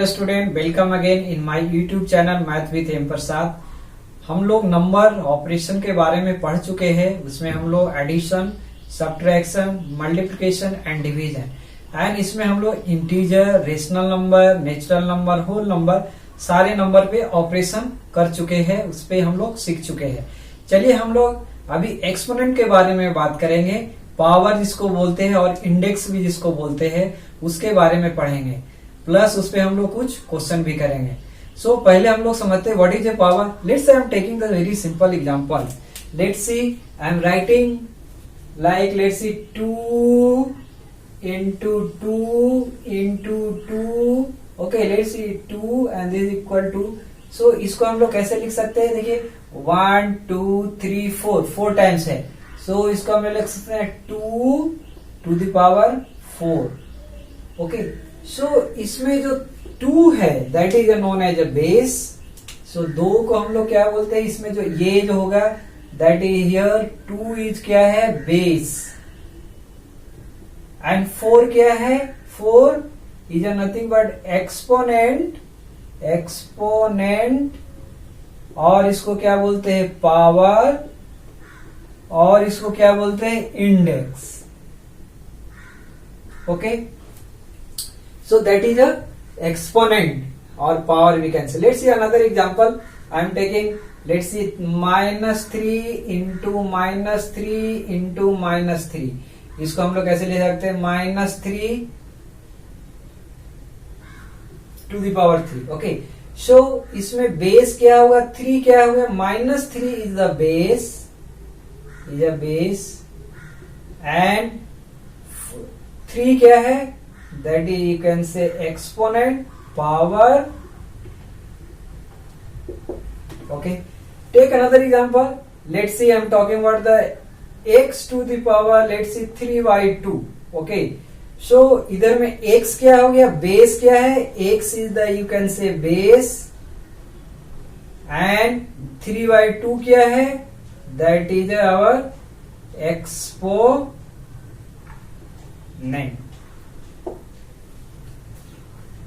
Dear student, welcome again in my YouTube channel math with M Prasad. हम लोग number operation के बारे में पढ़ चुके हैं। उसमें हम लोग addition, subtraction, multiplication and division and इसमें हम लोग integer, rational number, natural number, whole number, सारे नंबर पे ऑपरेशन कर चुके हैं। उस पे हम लोग सीख चुके हैं। चलिए हम लोग अभी एक्सपोनेंट के बारे में बात करेंगे। पावर जिसको बोलते हैं और इंडेक्स भी जिसको बोलते हैं उसके बारे में पढ़ेंगे। प्लस उस पे हम लोग कुछ क्वेश्चन भी करेंगे। सो पहले हम लोग समझते हैं what is a power. Let's I am taking the very simple example. Let's see I am writing like let's see 2 into 2 into 2। Okay, let's see 2 and this equal to. So इसको हम लोग कैसे लिख सकते हैं? देखिए 1 2 3 4 टाइम्स है। So इसको हम लिख सकते हैं 2 to the power 4। Okay, so इसमें जो 2 है that is known as a base. So 2 को हम लोग क्या बोलते हैं? इसमें जो ये जो होगा दैट इज हियर 2 इज क्या है? बेस। एंड 4 क्या है? 4 is a nothing but exponent. और इसको क्या बोलते हैं? पावर। और इसको क्या बोलते हैं? Index. Okay, so that is a exponent or power we can say. Let's see another example. I am taking, let's see -3 into -3 into -3। इसको हम लोग कैसे ले सकते हैं? -3 to the power 3। Okay, so इसमें बेस क्या होगा? 3 क्या होगा? -3 is the base, and 3 क्या है? That is you can say exponent, power। Okay, take another example. Let's see, I'm talking about the x to the power, let's see 3/2। Okay, so इधर में x क्या हो गया? बेस क्या है? x is the you can say base, and 3/2 क्या है? That is our exponent।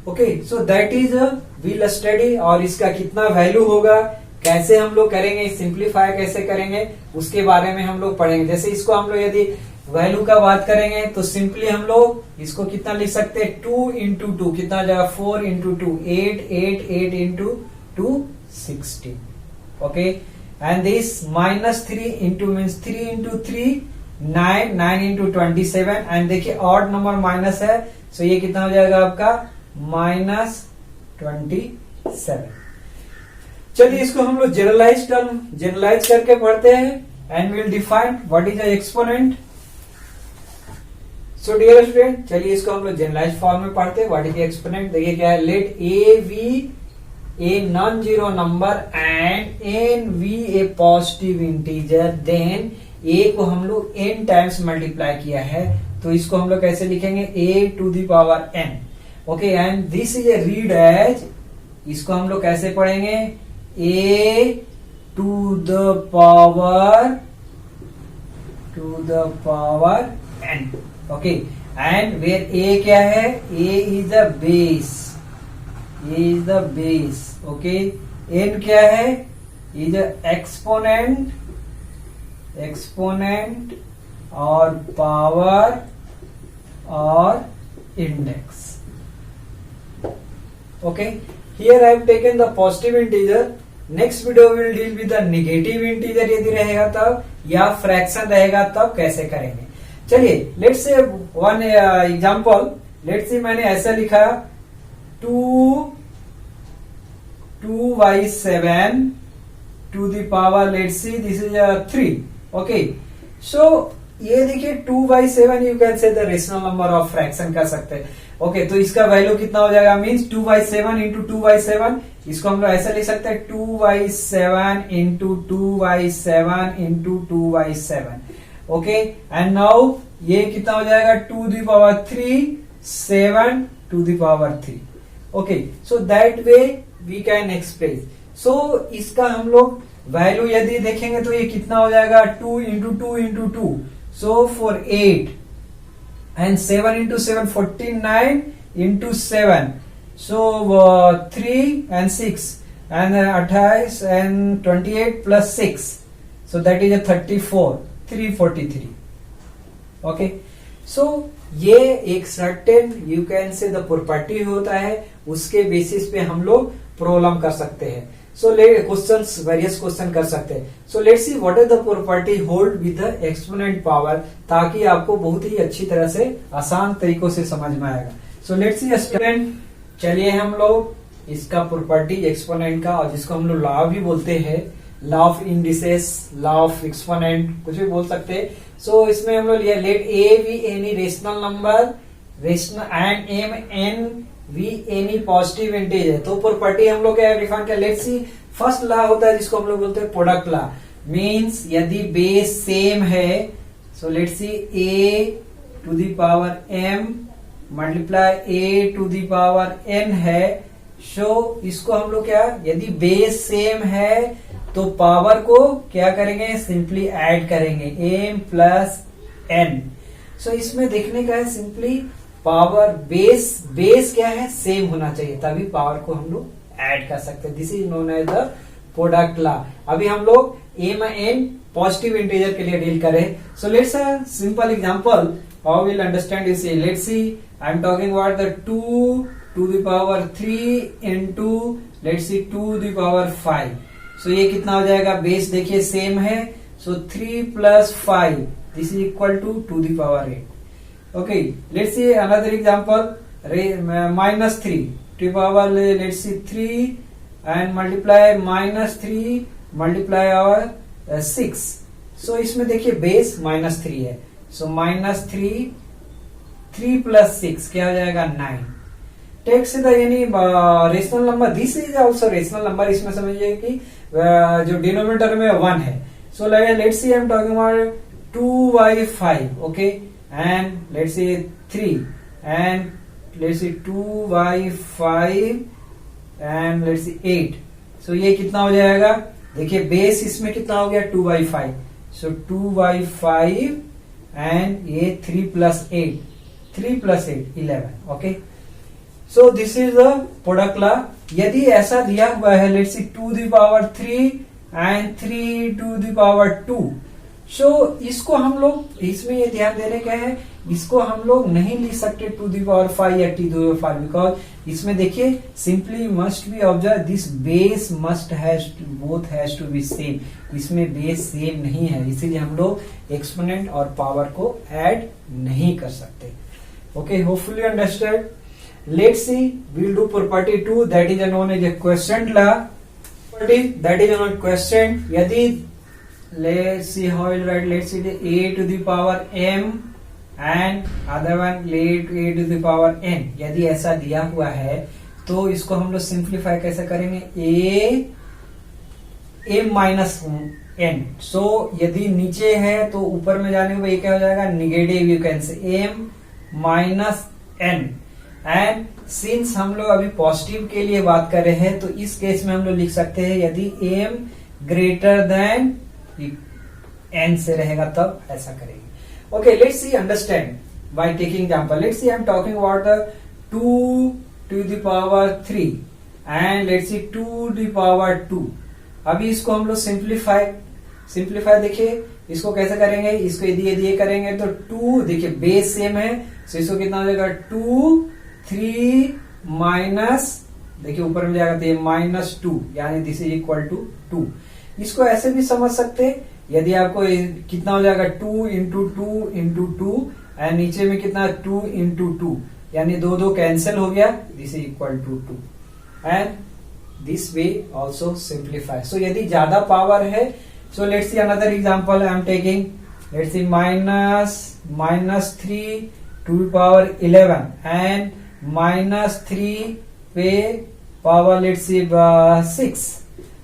Okay, so that is will study. और इसका कितना वैल्यू होगा, कैसे हम लोग करेंगे, सिंप्लीफाई कैसे करेंगे, उसके बारे में हम लोग पढ़ेंगे। जैसे इसको हम लोग यदि वैल्यू का बात करेंगे तो सिंपली हम लोग इसको कितना लिख सकते हैं? 2 into 2 कितना जाएगा? 4 into 2 8 into 2 16। Okay, and this -3 into means 3 into 3 9 into 27। And देखिए ऑड नंबर माइनस है, सो ये कितना हो जाएगा आपका? -27। चलिए इसको हम लोग जनरलाइज करके पढ़ते हैं and will define what is a exponent. So dear student, चलिए इसको हम लोग जनरलाइज फॉर्म में पढ़ते हैं। What is exponent? देखिए क्या है? Let A be a non zero number and N be a positive integer, then A को हम लोग n टाइम्स मल्टीप्लाई किया है, तो इसको हम लोग कैसे लिखेंगे? a to the power n। Okay, and this is a read as, इसको हम लोग कैसे पढ़ेंगे? a to the power n। Okay, and where a क्या है? a is the base। ओके, n क्या है? is a एक्सपोनेंट और पावर और index. Okay, here I have taken the positive integer. Next video will deal with the negative integer यदि रहेगा तब, या फ्रैक्शन रहेगा तब कैसे करेंगे। चलिए let's say one example. Let's सी मैंने ऐसा लिखा 2/7 to the power, let's see this is 3। Okay, so ये देखिए 2/7 you can say the rational number of fraction कर सकते हैं। ओके, तो इसका वैल्यू कितना हो जाएगा? Means 2/7 into 2/7। इसको हम लोग ऐसा लिख सकते हैं 2/7 into 2/7 into 2/7। Okay, and now ये कितना हो जाएगा? 2 to the power 3 7 to the power 3। Okay, so that way we can express. So इसका हम लोग वैल्यू यदि देखेंगे तो ये कितना हो जाएगा? 2 into 2 into 2, so for 8 and 7 into 7 49 into 7 so 3 and 6 and 28 and 28 plus 6, so that is a 34, 343. Okay, so ये एक certain you can say the property होता है, उसके बेसिस पे हम लोग प्रॉब्लम कर सकते हैं. सो क्वेश्चंस वेरियस क्वेश्चन कर सकते हैं. सो let's see what is the property hold with the exponent power, ताकि आपको बहुत ही अच्छी तरह से आसान तरीकों से समझ में आएगा. सो लेट्स सी स्टूडेंट, चलिए हम लोग इसका प्रॉपर्टी एक्सपोनेंट का, और जिसको हम लोग लॉ भी बोलते हैं, law of indices, law of exponent, कुछ भी बोल सकते हैं. सो इसमें हम लोग लिया let A b any rational number and m n we any positive integer. तो प्रॉपर्टी हम लोग क्या डिफाइन किया, लेट्स सी फर्स्ट लॉ होता है जिसको हम लोग बोलते हैं प्रोडक्ट लॉ. मींस यदि बेस सेम है, so let's see a to the power m multiply a to the power n है. सो इसको हम लोग क्या, यदि बेस सेम है तो पावर को क्या करेंगे, सिंपली ऐड करेंगे, एम प्लस एन. सो इसमें देखने का है सिंपली पावर बेस क्या है, सेम होना चाहिए, तभी पावर को हम लोग ऐड कर सकते हैं. This is known as the product law. अभी हम लोग एम एन पॉजिटिव इंटीजर के लिए डील करें. So let's a simple example, how will understand this. Let's see I am talking about the 2 to the power 3 into let's see 2 to the power 5. So ये कितना हो जाएगा, base देखिए same है, so 3 plus 5 this is equal to 2 to the power 8. Okay, let's see another example, minus 3 to power let's see 3 and multiply minus 3 multiply our 6. So इसमें देखिए base minus 3 है, so minus 3 plus 6 क्या हो जाएगा, 9. Takes यानी rational number, this is also rational number. इसमें समझिए कि जो डिनोमिनेटर में 1 है. So let's see I am talking about 2/5, okay, and let's see 3 and let's C 2/5 and let's सी 8. सो ये कितना हो जाएगा, देखिए बेस इसमें कितना हो गया, 2/5. सो 2/5 एंड ये 3 plus 8, 3 plus 8 11. Okay, so this is the product law. यदि ऐसा दिया हुआ है, let's see 2 to the power 3 and 3 to the power 2. सो इसको हम लोग, इसमें ये ध्यान देने का है, इसको हम लोग नहीं लिख सकते 2 to the power 5 या 2 to the power 5, बिकॉज इसमें देखिए simply must be observe this base must both has to be same. इसमें बेस सेम नहीं है, इसीलिए हम लोग एक्सपोनेंट और पावर को ऐड नहीं कर सकते. Okay, hopefully understand. Let's see, we'll do property 2, that is known as a quotient law. Property that is known as quotient. यदि let's see how we'll write. Let's see the a to the power m and other one a to the power n. यदि ऐसा दिया हुआ है तो इसको हम लोग सिंप्लीफाई कैसे करेंगे, m माइनस n. सो यदि नीचे है तो ऊपर में जाने पर क्या हो जाएगा, निगेटिव. यू कैन से m minus n. And since हम लोग अभी पॉजिटिव के लिए बात कर रहे हैं, तो इस केस में हम लोग लिख सकते हैं यदि m ग्रेटर देन n से रहेगा तब ऐसा करेंगे. Okay, let's C understand by taking example. Let's see I am talking about the 2 to the power 3 and let's see 2 to the power 2. अभी इसको हम लोग सिंप्लीफाई देखिए इसको कैसे करेंगे, इसको यदि करेंगे तो 2, देखिए बेस सेम है, तो इसको कितना हो जाएगा, 2 3 माइनस, देखिए ऊपर में जाएगा तो ये -2, यानी दिस इज इक्वल टू 2. इसको ऐसे भी समझ सकते हैं, यदि आपको कितना हो जाएगा 2 into 2 into 2 एंड नीचे में कितना 2 into 2, यानी 2 कैंसिल हो गया, this is equal to 2. And this way also simplify. So यदि ज्यादा पावर है, so let's see another example I am taking. Let's see -3 to the power 11 and -3 पे पावर लेट्स सी 6.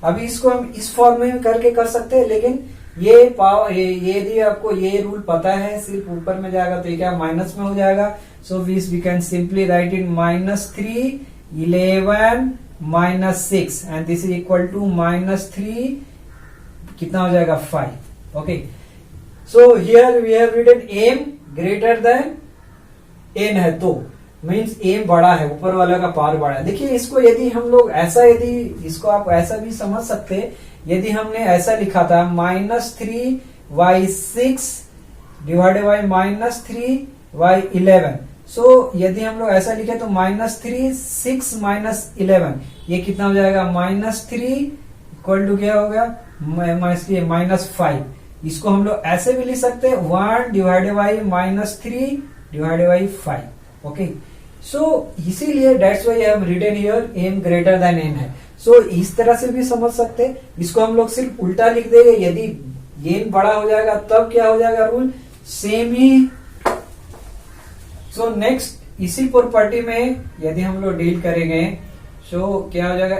अभी इसको हम इस फॉर्म में करके कर सकते हैं, लेकिन ये पावर यदि आपको ये रूल पता है, सिर्फ ऊपर में जाएगा तो ये क्या माइनस में हो जाएगा. So we can simply write in -3 11 -6 and this is equal to -3 कितना हो जाएगा 5. Okay, so here we have written m greater than n है, तो मीन्स एम बड़ा है, ऊपर वाला का पावर बड़ा है। देखिए इसको यदि हम लोग ऐसा, यदि इसको आप ऐसा भी समझ सकते हैं, यदि हमने ऐसा लिखा था -3y6 डिवाइडेड बाई -3y11, सो यदि हम लोग ऐसा लिखे तो -3 6 -11 ये कितना हो जाएगा, -3 इक्वल टू क्या हो गया, -5। इसको हम लोग ऐसे भी लिख सकते हैं 1 divided by -3 divided by 5। Okay, so इसीलिए that's why I have written here m greater than n है। सो इस तरह से भी समझ सकते हैं। इसको हम लोग सिर्फ उल्टा लिख देंगे, यदि n बड़ा हो जाएगा तब क्या हो जाएगा, रूल सेम ही। सो नेक्स्ट इसी प्रॉपर्टी में यदि हम लोग डील करेंगे, सो क्या हो जाएगा,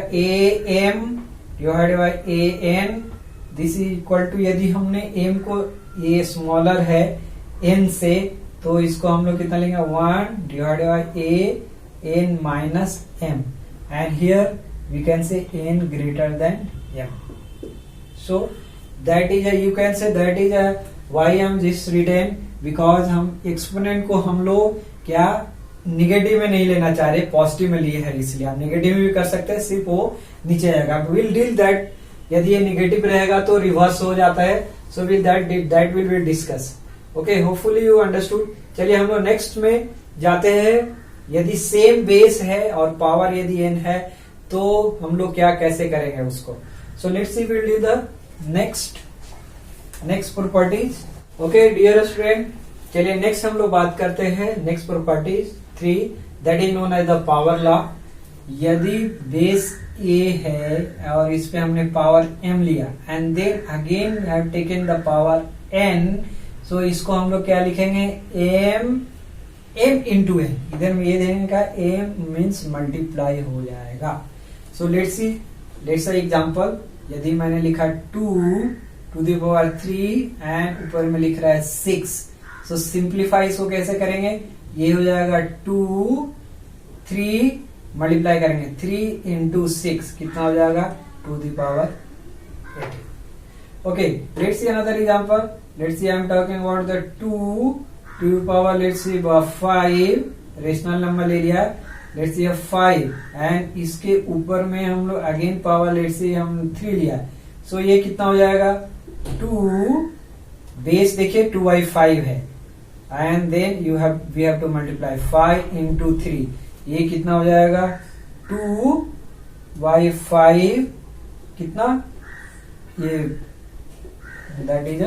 am divided by an this is equal to, यदि हमने m को a स्मॉलर है n से, तो इसको हम लोग कितना लेंगे, 1 divided by an minus m, and here we can say n greater than m। So that is you can say that is why I am just written, because हम exponent को हम लोग क्या निगेटिव में नहीं लेना चाह रहे, पॉजिटिव में लिए है, इसलिए आप निगेटिव में भी कर सकते हैं, सिर्फ वो नीचे आएगा। विल डील दैट, यदि ये निगेटिव रहेगा तो रिवर्स हो जाता है। So will that will be discuss. Okay, hopefully you understood. चलिए हम लोग नेक्स्ट में जाते हैं। यदि सेम बेस है और पावर यदि n है तो हम लोग क्या कैसे करेंगे उसको। So let's see will do the next properties. Okay dear student, चलिए नेक्स्ट हम लोग बात करते हैं next properties 3, that is known as the power law. यदि बेस a है और इस पे हमने पावर m लिया and then again have taken the power n, सो इसको हम लोग क्या लिखेंगे, m इंटू n। इधर में ये देने का m मीन्स मल्टीप्लाई हो जाएगा। सो लेट्स सी एग्जांपल। यदि मैंने लिखा 2 टू द पावर 3 एंड ऊपर में लिख रहा है 6, सो सिंप्लीफाई इसको कैसे करेंगे, ये हो जाएगा 2 3 मल्टीप्लाई करेंगे 3 इंटू 6 कितना हो जाएगा, to the power 18। Okay, let's see another example. Let's see I am talking about the 2 to the power, let's see 5 rational number ले लिया, लेट्स सी 5 एंड इसके ऊपर में हम लोग अगेन पावर लेट्स सी हम 3 लिया। सो ये कितना हो जाएगा, 2 बेस देखिए 2/5 है and then we have to multiply 5 into 3, ये कितना हो जाएगा 2/5 कितना, ये दैट इज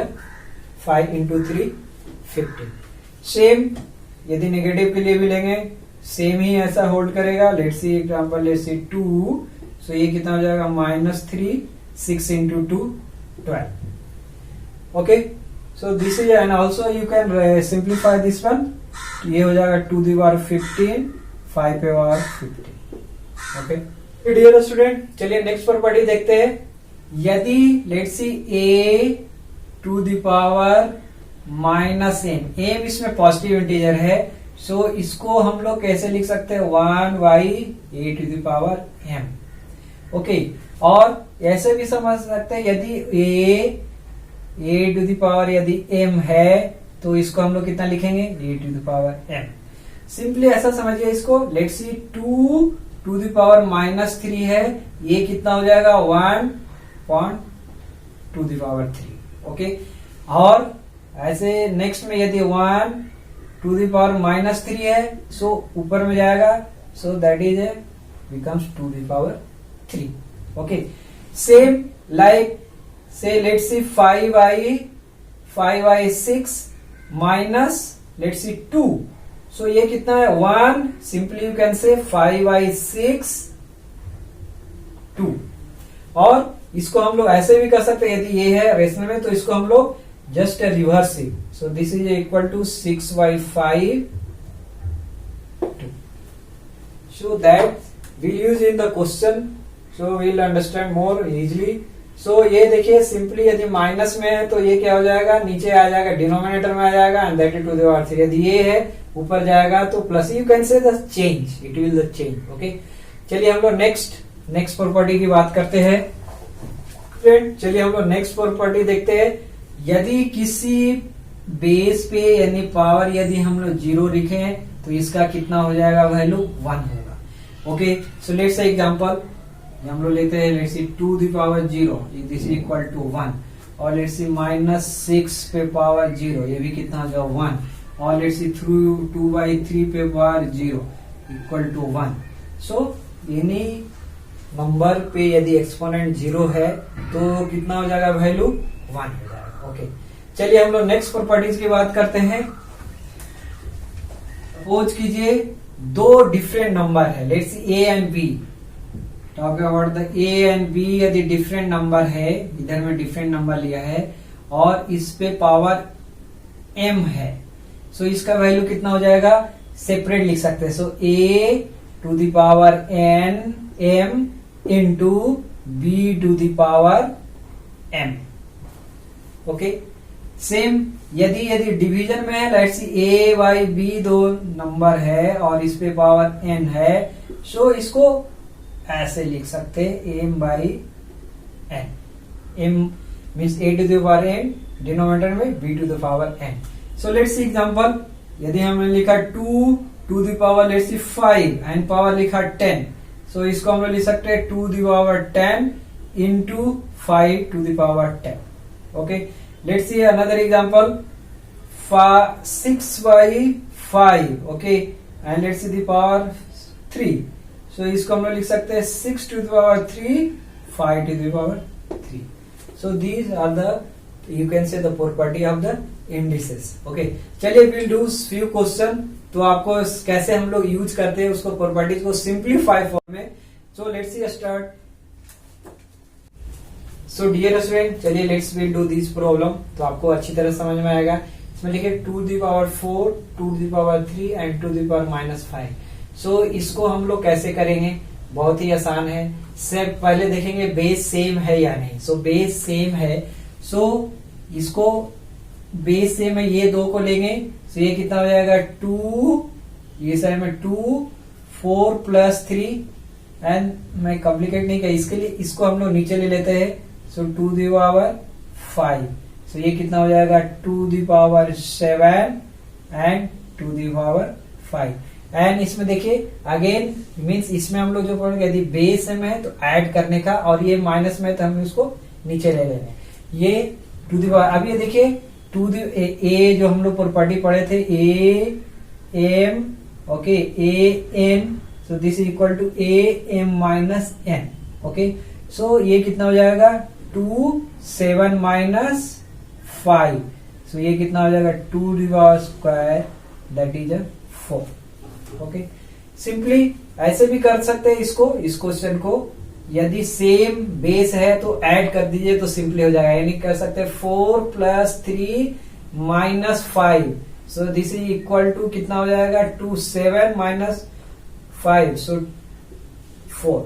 5 इंटू 3 15। सेम यदि नेगेटिव के लिए भी लेंगे सेम ही ऐसा होल्ड करेगा। Let's see example, let's see 2, so ये कितना हो जाएगा -3 6 into 2 12। Okay, so this is and also you can simplify this one, ये हो जाएगा 2 द पावर 15 5 पे पावर 15। ओके डियर स्टूडेंट, चलिए नेक्स्ट प्रॉपर्टी देखते हैं। यदि let's see a to the power -n, m इसमें पॉजिटिव इंटीजर है, सो इसको हम लोग कैसे लिख सकते हैं, 1/a to the power m। ओके, और ऐसे भी समझ सकते हैं यदि a टू द पावर यदि m है तो इसको हम लोग कितना लिखेंगे, a to the power m। Simply ऐसा समझिए इसको, let's see 2 to the power -3 है, ये कितना हो जाएगा 1 टू द पावर 3। ओके, और ऐसे नेक्स्ट में यदि 1 टू द पावर -3 है, सो ऊपर में जाएगा, so that is becomes to the power 3। Okay, same like say let's see 5/6 minus let's see 2, so ये कितना है 1, सिंपली यू कैन से 5/6 2। और इसको हम लोग ऐसे भी कर सकते हैं, यदि ये है रेशनल में तो इसको हम लोग जस्ट रिवर्स ही, so this is equal to 6/5 2। So that we'll use in the question, so we'll understand more easily। so ये देखिए सिंपली यदि माइनस में है तो ये क्या हो जाएगा, नीचे आ जाएगा, डिनोमिनेटर में आ जाएगा and that is to the power 3। यदि ये है ऊपर जाएगा तो plus, you can say the change, it will the change. Okay, चलिए हम लोग नेक्स्ट प्रॉपर्टी की बात करते हैं। चलिए हम लोग नेक्स्ट प्रॉपर्टी देखते हैं। यदि किसी बेस पे यानी पावर यदि हम लोग 0 लिखे तो इसका कितना हो जाएगा वैल्यू 1 होगा। Okay, so let's say example हम लोग लेते हैं, let's see 2 the power 0 this equal to 1, और लेट्स सी -6 पे पावर 0 ये भी कितना हो जाएगा 1, और लेट्स सी 2/3 पे power 0 equal to 1। So any number पे यदि एक्सपोनेंट 0 है तो कितना हो जाएगा वैल्यू 1 हो जाएगा। ओके, चलिए हम लोग नेक्स्ट प्रॉपर्टीज की बात करते हैं। सपोज कीजिए दो डिफरेंट नंबर है, let's see A and B, talk about the A and B, यदि डिफरेंट नंबर है, इधर में डिफरेंट नंबर लिया है और इस पे पावर m है, सो इसका वैल्यू कितना हो जाएगा, सेपरेट लिख सकते हैं। So a to the power n m into b to the power m। Okay, same यदि डिवीजन में है, let's see a by b दो नंबर है और इस पे पावर n है, सो इसको ऐसे लिख सकते हैं m by n, m means a to the power n, denominator में b to the power n। So let's see example, यदि हमने लिखा 2 to the power let's see 5 and power लिखा 10, सो इसको हम लोग लिख सकते हैं 2 the power 10 into 5 to the power 10। Okay, let's see another example 6 by 5, okay, and let's see the power 3, so इसको हम लोग लिख सकते हैं 6 to the power 3 5 to the power 3। So these are the you can say the property of the indices। okay, चलिए we'll do few question, तो आपको कैसे हम लोग यूज करते हैं उसको प्रॉपर्टीज को सिंप्लीफाई फॉर्म में। So let's see start. So dear student, चलिए let's will do this problem, तो आपको अच्छी तरह समझ में आएगा। इसमें लिखे 2 the power 4 2 the power 3 and 2 the power -5। सो इसको हम लोग कैसे करेंगे, बहुत ही आसान है। सिर्फ पहले देखेंगे बेस सेम है या नहीं। सो बेस सेम है, सो इसको बेस सेम है, ये दो को लेंगे, सो ये कितना हो जाएगा 2, ये साइड में 2 4 प्लस 3 एंड मैं कॉम्प्लिकेट नहीं किया इसके लिए, इसको हम लोग नीचे ले लेते हैं। सो 2 द पावर 5, सो ये कितना हो जाएगा 2 the power 7 and 2 the power 5। And इसमें देखिए अगेन मीन्स इसमें हम लोग जो पढ़ेंगे यदि बेस में है तो ऐड करने का, और ये माइनस में है तो हम इसको नीचे ले लेंगे। ये टू दी पावर, अब ये देखिए टू दी ए जो हम लोग प्रॉपर्टी पढ़े थे A M, okay, A N, so this is equal to A M minus N. Okay, so ये कितना हो जाएगा 2 7 माइनस 5, सो ये कितना हो जाएगा 2 the power square that is 4। Okay, simply ऐसे भी कर सकते हैं इसको, इस क्वेश्चन को यदि सेम बेस है तो ऐड कर दीजिए तो सिंपली हो जाएगा, यानी कर सकते हैं 4 plus 3 minus 5, so this is equal to कितना हो जाएगा 2 7 minus 5, so 4।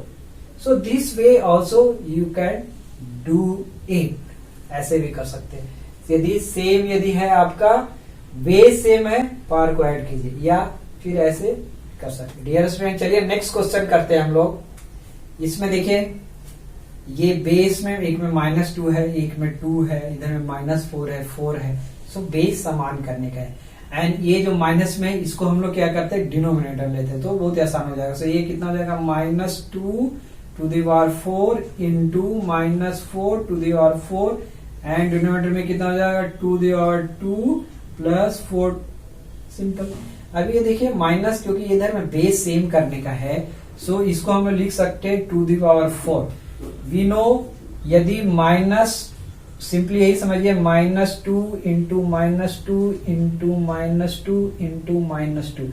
So this way also you can do it, ऐसे भी कर सकते हैं। यदि सेम यदि है आपका बेस सेम है, पावर को ऐड कीजिए या फिर ऐसे कर सकते। डियर स्टूडेंट, चलिए नेक्स्ट क्वेश्चन करते हैं हम लोग। इसमें देखिए ये बेस में एक में -2 है, एक में 2 है, इधर में -4 है, 4 है, सो बेस समान करने का है। एंड ये जो माइनस में इसको हम लोग क्या करते हैं डिनोमिनेटर लेते हैं, तो बहुत आसान हो जाएगा। सो ये कितना हो जाएगा -2 to the power 4 into -4 to the power 4 and denominator में कितना हो जाएगा 2 द पावर 2 प्लस 4, सिंपल। अभी ये देखिए माइनस, क्योंकि इधर में बेस सेम करने का है, सो इसको हम लिख सकते हैं 2 द पावर 4। वी नो यदि माइनस, सिंपली यही समझिए -2 इंटू -2 इंटू -2 इंटू -2,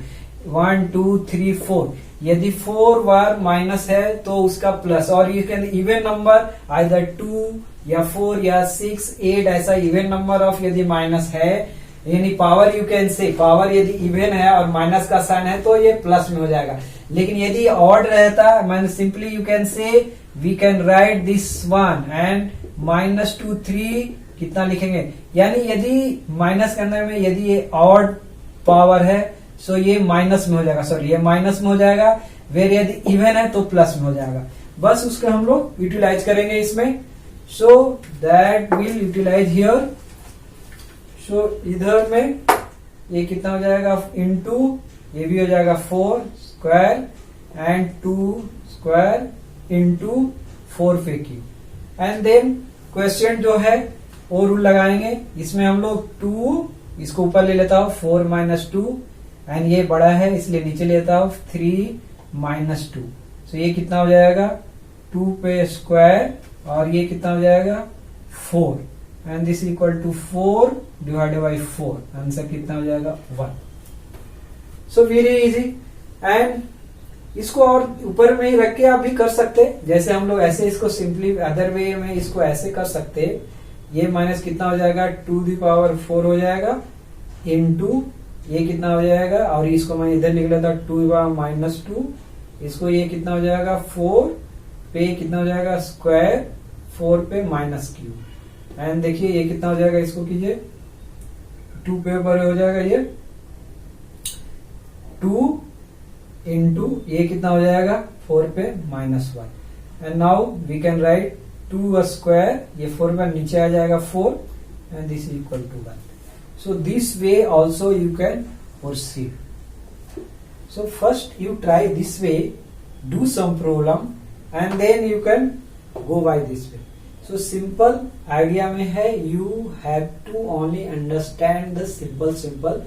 1 2 3 4, यदि 4 बार माइनस है तो उसका प्लस, और you can even number either 2 या 4 या 6 8, ऐसा इवन नंबर ऑफ यदि माइनस है, यानी पावर यू कैन से पावर यदि इवन है और माइनस का साइन है तो ये प्लस में हो जाएगा। लेकिन यदि ऑड रहता, मैंने simply you can say we can write this one and -2 3 कितना लिखेंगे, यानी यदि माइनस के अंदर में यदि ये ऑड पावर है सो ये माइनस में हो जाएगा, सॉरी ये माइनस में हो जाएगा, वेर यदि इवन है तो प्लस में हो जाएगा। बस उसको हम लोग यूटिलाइज करेंगे इसमें, so that will utilise here. So इधर में ये कितना हो जाएगा इंटू, ये भी हो जाएगा 4 स्क्वायर एंड 2 स्क्वायर इंटू 4 पे क्यूब। एंड देन क्वेश्चन जो है वो रूल लगाएंगे, इसमें हम लोग 2 इसको ऊपर ले लेता हूं 4 माइनस 2 एंड ये बड़ा है इसलिए नीचे लेता हूं 3 माइनस 2। सो ये कितना हो जाएगा 2 पे स्क्वायर और ये कितना हो जाएगा 4 and this equal to 4 divided by 4। Answer कितना हो जाएगा 1। So very easy. एंड इसको और ऊपर में ही रख के आप भी कर सकते, जैसे हम लोग ऐसे इसको सिंपली अदर वे में इसको ऐसे कर सकते। ये माइनस कितना हो जाएगा 2 दी पावर 4 हो जाएगा इनटू ये कितना हो जाएगा, और इसको मैं इधर लिख लेता 2 दी पावर माइनस 2, इसको ये कितना हो जाएगा 4 पे कितना हो जाएगा स्क्वायर 4 पे माइनस क्यूब। एंड देखिए ये कितना हो जाएगा, इसको कीजिए 2 पे ऊपर हो जाएगा ये 2 इंटू ये कितना हो जाएगा 4 पे minus 1। And now we can write 2 square, ये 4 पर नीचे आ जाएगा 4 and this equal to 1। So this way also you can proceed. So first you try this way, do some problem and then you can go by this way. So simple idea में है, you have to only understand the simple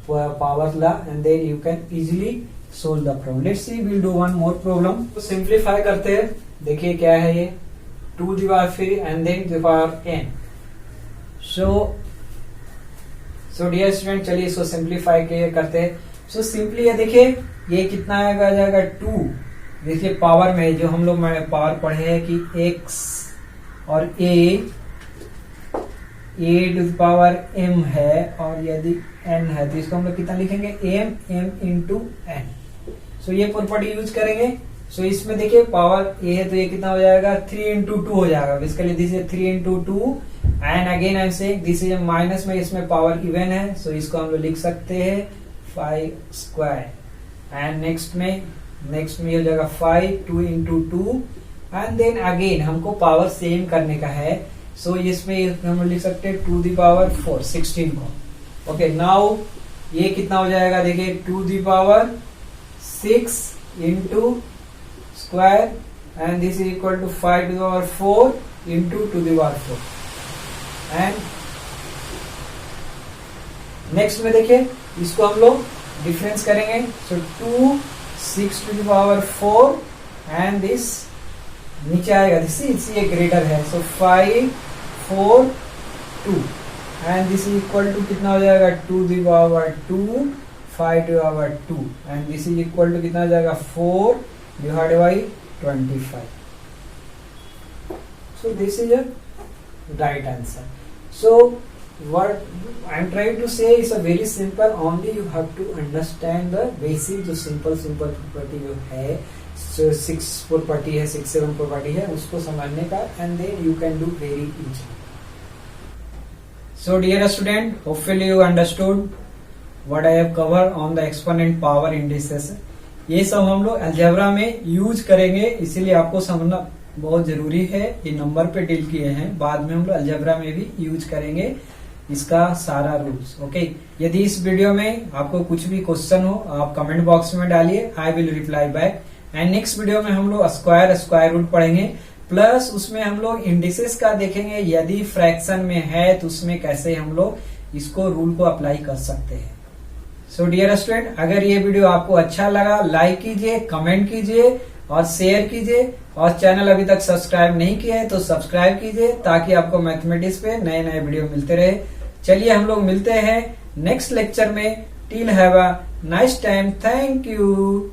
power law and then you can easily solve the problem. Let's see will do one more problem. तो simplify करते हैं, देखिए क्या है ये 2 the power 3 and then the power n। So dear student चलिए इसको simplify करते हैं। सो सिंपली ये देखिए ये कितना आएगा, आ जाएगा 2। देखिए पावर में जो हम लोग पावर पढ़े हैं कि x और a to the power m है और यदि n है तो इसको हम लोग कितना लिखेंगे m इंटू n। सो ये प्रॉपर्टी यूज करेंगे। सो इसमें देखिए पावर a है तो ये कितना हो जाएगा 3 इंटू 2 हो जाएगा, इसके this is 3 into 2 and again I am saying this is minus में, इसमें पावर इवन है सो इसको हम लोग लिख सकते हैं 5 स्क्वायर। एंड नेक्स्ट में हो जाएगा 5 2 इंटू 2 एंड देन अगेन हमको पावर सेम करने का है सो इसमें हम लोग लिख सकते हैं 2 दी पावर 4 16 को। ओके नाउ ये कितना हो जाएगा, देखिए 2 the power 6 into square and this is equal to 5 to the power 4 into 2 the power 4। And next में देखिए इसको हम लोग डिफरेंस करेंगे। So 2 6 to the power 4 and this नीचे आएगा, दिस ये ग्रेटर है so 5 4 2 and this is equal to कितना हो जाएगा 2 the power 2 5 to power 2 and this is equal to कितना हो जाएगा 4 divided by 25। So this is a right answer. So what I'm trying to say is a very simple, only you have to understand the basic जो simple property जो है, so 6 property है 6 7 property है उसको समझने का and then you can do very easily. So dear student, hopefully you understood what I have covered on the exponent power indices. ये सब हम लोग अलजेब्रा में यूज करेंगे, इसीलिए आपको समझना बहुत जरूरी है। ये नंबर पे डील किए हैं, बाद में हम लोग अलजेब्रा में भी यूज करेंगे इसका सारा रूल्स। ओके यदि इस वीडियो में आपको कुछ भी क्वेश्चन हो आप कमेंट बॉक्स में डालिए, I will reply back. And next video में हम लोग स्क्वायर रूट पढ़ेंगे, प्लस उसमें हम लोग इंडिसेस का देखेंगे, यदि फ्रैक्शन में है तो उसमें कैसे हम लोग इसको रूल को अप्लाई कर सकते हैं। सो डियर स्टूडेंट, अगर ये वीडियो आपको अच्छा लगा लाइक कीजिए, कमेंट कीजिए और शेयर कीजिए, और चैनल अभी तक सब्सक्राइब नहीं किया है तो सब्सक्राइब कीजिए ताकि आपको मैथमेटिक्स पे नए नए वीडियो मिलते रहे। चलिए हम लोग मिलते हैं नेक्स्ट लेक्चर में। Till have a nice time, thank you.